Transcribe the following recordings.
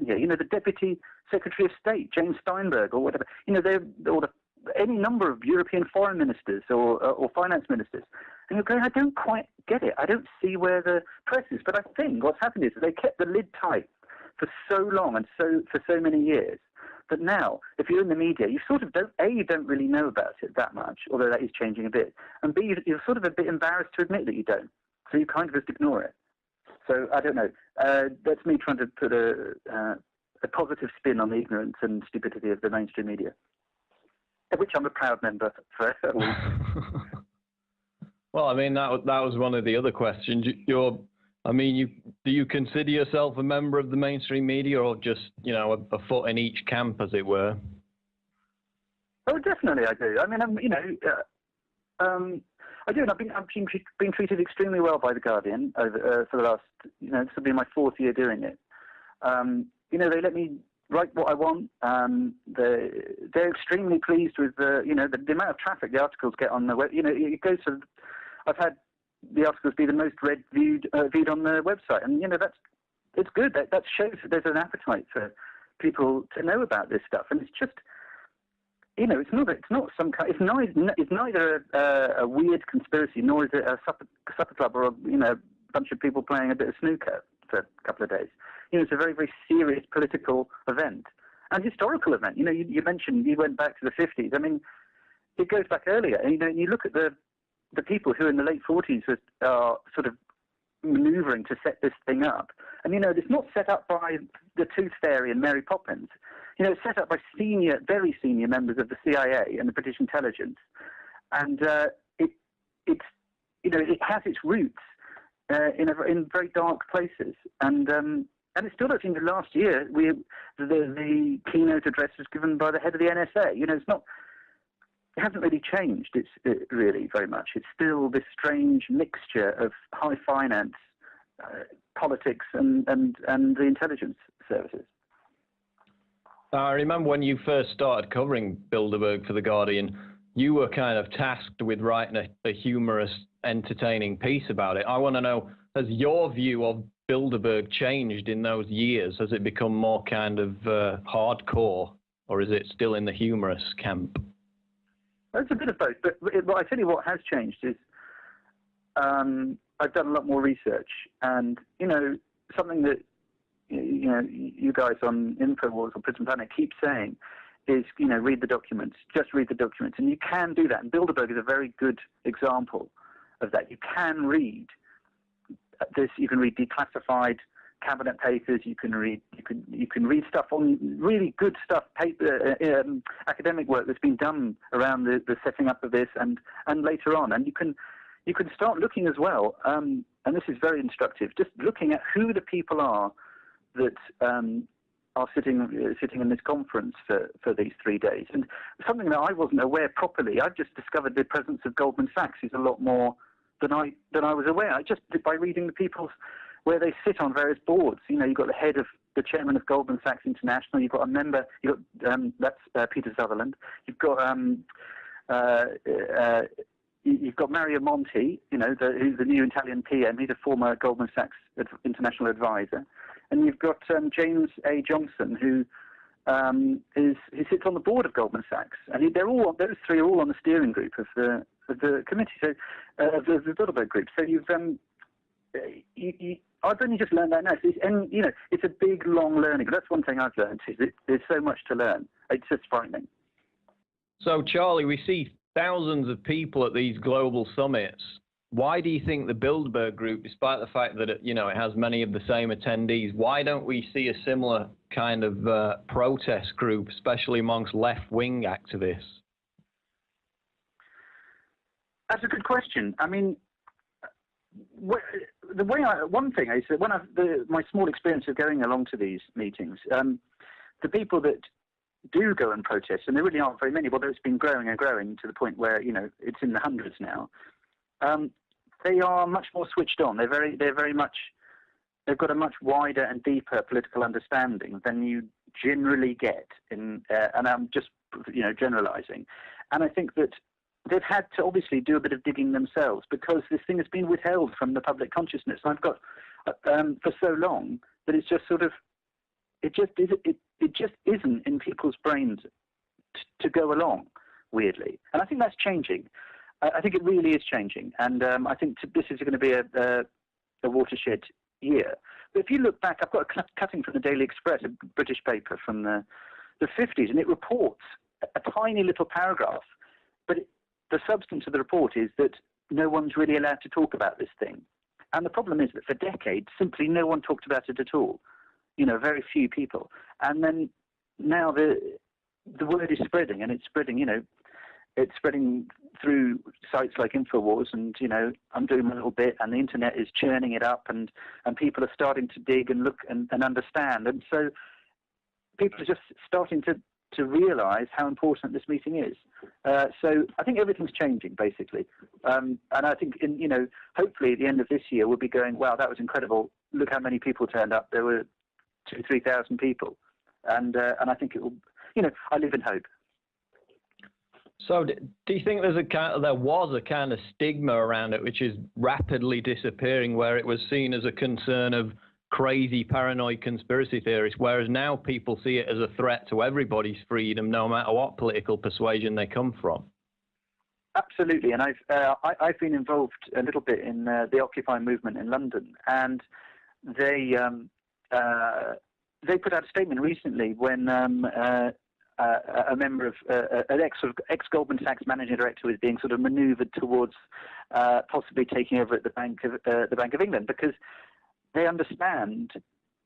here. You know, the Deputy Secretary of State, James Steinberg, or whatever. You know, any number of European foreign ministers or finance ministers. And you're going, I don't quite get it. I don't see where the press is. But I think what's happened is that they kept the lid tight for so long and for so many years that now, if you're in the media, you sort of don't, A, you don't really know about it that much, although that is changing a bit, and B, you're sort of a bit embarrassed to admit that you don't. So you kind of just ignore it. So I don't know. That's me trying to put a positive spin on the ignorance and stupidity of the mainstream media, of which I'm a proud member for a week. Well, I mean, that was one of the other questions. Do you consider yourself a member of the mainstream media, or just, you know, a foot in each camp, as it were? Oh, definitely, I do. I mean, I do, and I've been treated extremely well by The Guardian over for the last, you know, this will be my 4th year doing it. You know, they let me write what I want. They're extremely pleased with the amount of traffic the articles get on the web. You know, it goes to, I've had the articles be the most viewed on the website, and you know it's good. That shows that there's an appetite for people to know about this stuff, and it's just, you know, it's neither a weird conspiracy, nor is it a supper club or a bunch of people playing a bit of snooker for a couple of days. You know, it's a very, very serious political event and historical event. You know, you mentioned you went back to the 50s. I mean, it goes back earlier. And, you know, you look at the people who in the late 40s are sort of maneuvering to set this thing up. And, you know, it's not set up by the Tooth Fairy and Mary Poppins. You know, it's set up by very senior members of the CIA and the British intelligence. And it has its roots in very dark places. And it still does. In the last year, the keynote address was given by the head of the NSA. You know, it hasn't really changed. Really very much. It's still this strange mixture of high finance, politics, and the intelligence services. I remember when you first started covering Bilderberg for The Guardian, you were kind of tasked with writing a humorous, entertaining piece about it. I want to know, has your view of Bilderberg changed in those years? Has it become more kind of hardcore, or is it still in the humorous camp? It's a bit of both, but I tell you what has changed is I've done a lot more research, and you know, something that you guys on INFOWARS or Prison Planet keep saying is, you know, read the documents, just read the documents, and you can do that. And Bilderberg is a very good example of that. You can read this. You can read declassified cabinet papers. You can read stuff on really good stuff, academic work that's been done around the setting up of this and later on. And you can start looking as well. And this is very instructive. Just looking at who the people are that are sitting in this conference for these 3 days. And something that I wasn't aware properly, I've just discovered the presence of Goldman Sachs is a lot more than I was aware. I just did by reading the people's where they sit on various boards. You know, you've got the chairman of Goldman Sachs International. You've got a member. That's Peter Sutherland. You've got Mario Monti. You know, who's the new Italian PM. He's a former Goldman Sachs international advisor. And you've got James A. Johnson, who sits on the board of Goldman Sachs, and those three are all on the steering group of the committee, so of the Bilderberg group. So I've only just learned that now. And you know, it's a big, long learning. That's one thing I've learned. There's so much to learn. It's just frightening. So, Charlie, we see thousands of people at these global summits. Why do you think the Bilderberg group, despite the fact that it has many of the same attendees, why don't we see a similar kind of protest group, especially amongst left-wing activists? That's a good question. I mean, one thing is that my small experience of going along to these meetings, the people that do go and protest, and there really aren't very many, although it's been growing and growing to the point where it's in the hundreds now. They are much more switched on. They've got a much wider and deeper political understanding than you generally get and I'm just generalizing. And I think that they've had to obviously do a bit of digging themselves because this thing has been withheld from the public consciousness. And I've got for so long that it's just sort of It just isn't in people's brains to go along, weirdly. And I think that's changing. I think it really is changing. And I think this is going to be a watershed year. But if you look back, I've got a cutting from the Daily Express, a British paper from the 50s, and it reports a tiny little paragraph. But the substance of the report is that no one's really allowed to talk about this thing. And the problem is that for decades, simply no one talked about it at all. Very few people. And then now the word is spreading, and it's spreading, it's spreading through sites like INFOWARS, and, I'm doing a little bit, and the internet is churning it up, and people are starting to dig and look and understand. And so people are just starting to realize how important this meeting is. So I think everything's changing, basically. And I think, hopefully at the end of this year, we'll be going, wow, that was incredible. Look how many people turned up. There were 2,000-3,000 people. And I think it will, I live in hope. So do you think there was a kind of stigma around it, which is rapidly disappearing, where it was seen as a concern of crazy, paranoid conspiracy theorists, whereas now people see it as a threat to everybody's freedom, no matter what political persuasion they come from? Absolutely, and I've been involved a little bit in the Occupy movement in London, and they put out a statement recently when a member of an ex-Goldman Sachs managing director was being sort of manoeuvred towards possibly taking over at the Bank of England, because they understand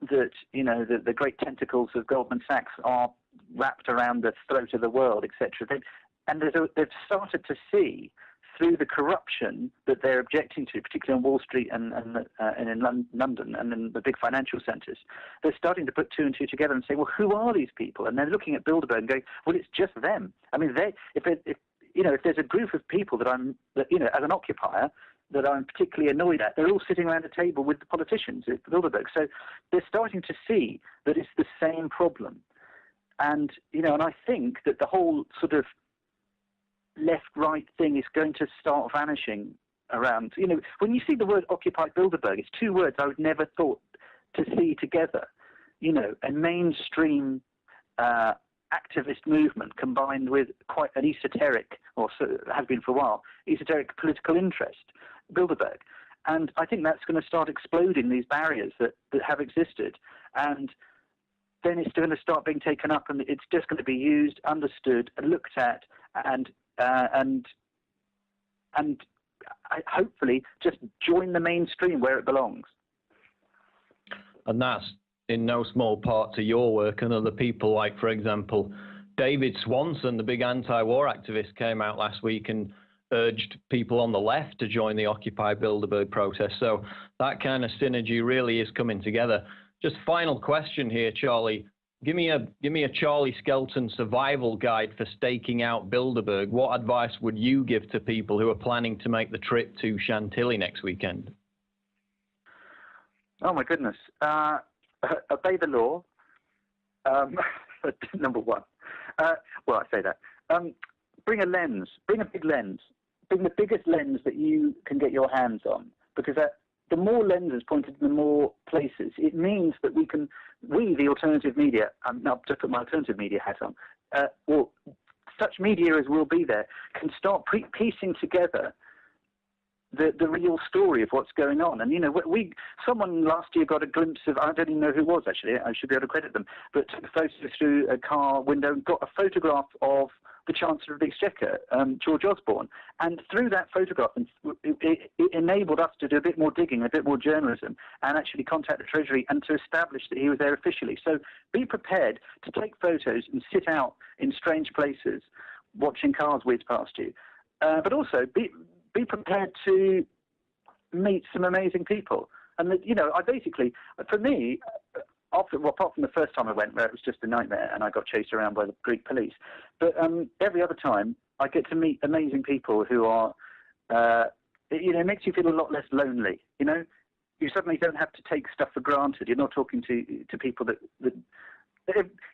that the great tentacles of Goldman Sachs are wrapped around the throat of the world, etc. And they've started to see through the corruption that they're objecting to, particularly on Wall Street and in London and in the big financial centres. They're starting to put two and two together and say, well, who are these people? And they're looking at Bilderberg and going, well, it's just them. I mean, if there's a group of people that as an occupier, that I'm particularly annoyed at, they're all sitting around a table with the politicians at Bilderberg. So they're starting to see that it's the same problem. And, and I think that the whole sort of left-right thing is going to start vanishing around. When you see the word Occupy Bilderberg, it's two words I would never thought to see together. A mainstream activist movement combined with quite an esoteric, or so has been for a while, esoteric political interest, Bilderberg. And I think that's going to start exploding these barriers that have existed. And then it's going to start being taken up, and it's just going to be used, understood, and looked at, and hopefully just join the mainstream where it belongs. And that's in no small part to your work and other people, like, for example, David Swanson, the big anti-war activist, came out last week and urged people on the left to join the Occupy Bilderberg protest. So that kind of synergy really is coming together. Just final question here, Charlie. Give me a Charlie Skelton survival guide for staking out Bilderberg. What advice would you give to people who are planning to make the trip to Chantilly next weekend? Oh my goodness. Obey the law. Number one. Well, I say that. Bring a lens. Bring a big lens. Bring the biggest lens that you can get your hands on, because the more lenses pointed in the more places, it means that we, the alternative media, I'll just put my alternative media hat on, or such media as will be there, can start piecing together the real story of what's going on. And, someone last year got a glimpse of, I don't even know who it was, actually, I should be able to credit them, but took a photo through a car window and got a photograph of the Chancellor of the Exchequer, George Osborne. And through that photograph, it enabled us to do a bit more digging, a bit more journalism, and actually contact the Treasury and to establish that he was there officially. So be prepared to take photos and sit out in strange places watching cars whiz past you. But also be prepared to meet some amazing people. And, I basically, for me, apart from the first time I went, where it was just a nightmare and I got chased around by the Greek police, but every other time I get to meet amazing people who are, it makes you feel a lot less lonely. You suddenly don't have to take stuff for granted. You're not talking to people that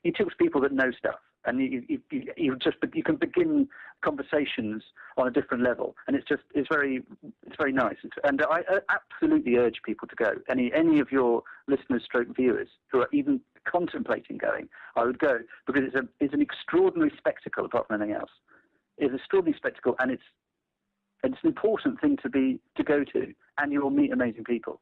you talk to people that know stuff, and you can begin conversations on a different level, and it's very nice. And I absolutely urge people to go. Any of your listeners, stroke viewers, who are even contemplating going, I would go, because it's an extraordinary spectacle apart from anything else. It's an extraordinary spectacle, and it's an important thing to go to, and you will meet amazing people.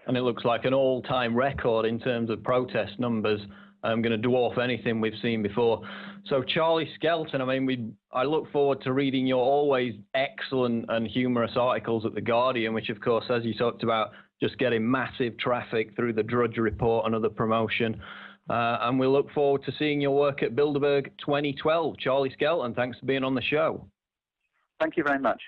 And it looks like an all-time record in terms of protest numbers. I'm going to dwarf anything we've seen before. So Charlie Skelton, I mean, I look forward to reading your always excellent and humorous articles at The Guardian, which of course, as you talked about, just getting massive traffic through the Drudge Report and other promotion. And we look forward to seeing your work at Bilderberg 2012. Charlie Skelton, thanks for being on the show. Thank you very much.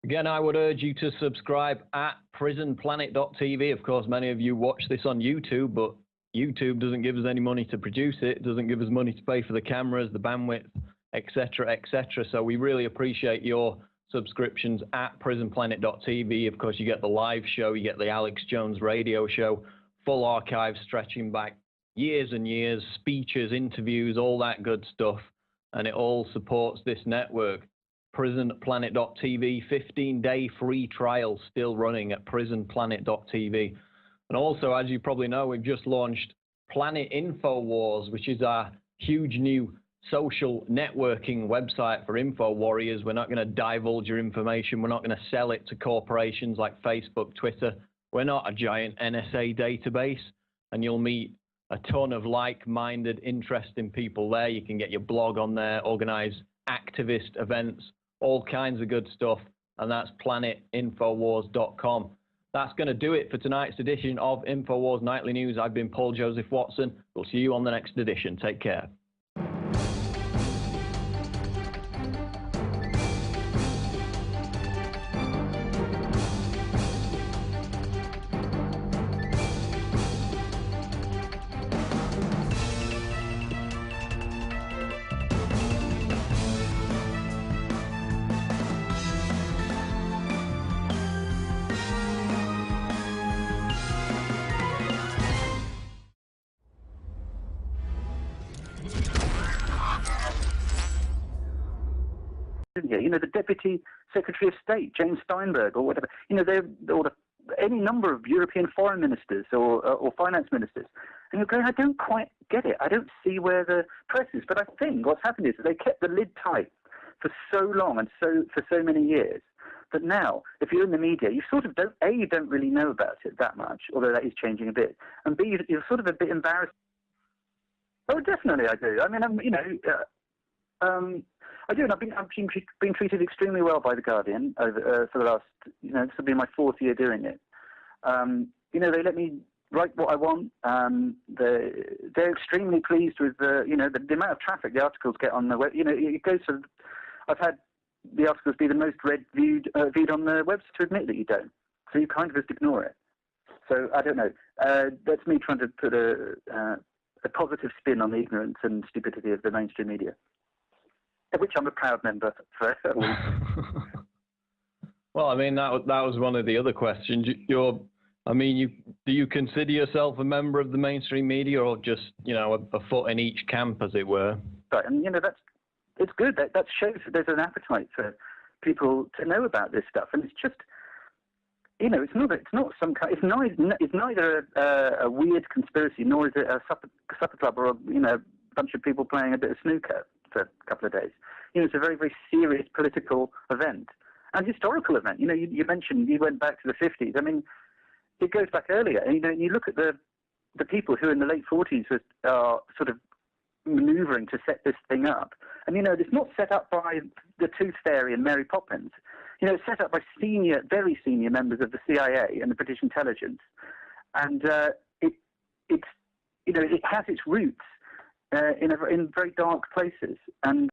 Again, I would urge you to subscribe at PrisonPlanet.tv. Of course, many of you watch this on YouTube, but YouTube doesn't give us any money to produce it. It doesn't give us money to pay for the cameras, the bandwidth, etc., etc. So we really appreciate your subscriptions at PrisonPlanet.tv. Of course, you get the live show, you get the Alex Jones radio show, full archive stretching back years and years, speeches, interviews, all that good stuff. And it all supports this network. PrisonPlanet.tv, 15-day free trial still running at PrisonPlanet.tv. And also, as you probably know, we've just launched Planet InfoWars, which is our huge new social networking website for info warriors. We're not going to divulge your information. We're not going to sell it to corporations like Facebook, Twitter. We're not a giant NSA database, and you'll meet a ton of like-minded, interesting people there. You can get your blog on there, organize activist events, all kinds of good stuff, and that's planetinfowars.com. That's going to do it for tonight's edition of InfoWars Nightly News. I've been Paul Joseph Watson. We'll see you on the next edition. Take care. You know, the Deputy Secretary of State, James Steinberg, or whatever. You know, any number of European foreign ministers or finance ministers. And you're going, I don't quite get it. I don't see where the press is. But I think what's happened is that they kept the lid tight for so long and for so many years that now, if you're in the media, you sort of don't, A, you don't really know about it that much, although that is changing a bit, and B, you're sort of a bit embarrassed. Oh, definitely I do. I mean, I do, and I've been treated extremely well by The Guardian over, for the last, this will be my 4th year doing it. They let me write what I want. They're extremely pleased with the amount of traffic the articles get on the web. It goes to, I've had the articles be the most viewed on the website, to admit that you don't. So you kind of just ignore it. So I don't know. That's me trying to put a positive spin on the ignorance and stupidity of the mainstream media, of which I'm a proud member for a week. Well, I mean, that was one of the other questions. Do you consider yourself a member of the mainstream media, or just, a foot in each camp, as it were? Right, and it's good. That shows that there's an appetite for people to know about this stuff, and it's just, it's neither a weird conspiracy, nor is it a supper club or a bunch of people playing a bit of snooker for a couple of days. It's a very, very serious political event and historical event. You mentioned you went back to the 50s. I mean, it goes back earlier. And, you look at the people who in the late 40s are sort of maneuvering to set this thing up. And, it's not set up by the Tooth Fairy and Mary Poppins. It's set up by very senior members of the CIA and the British intelligence. And it has its roots in very dark places. And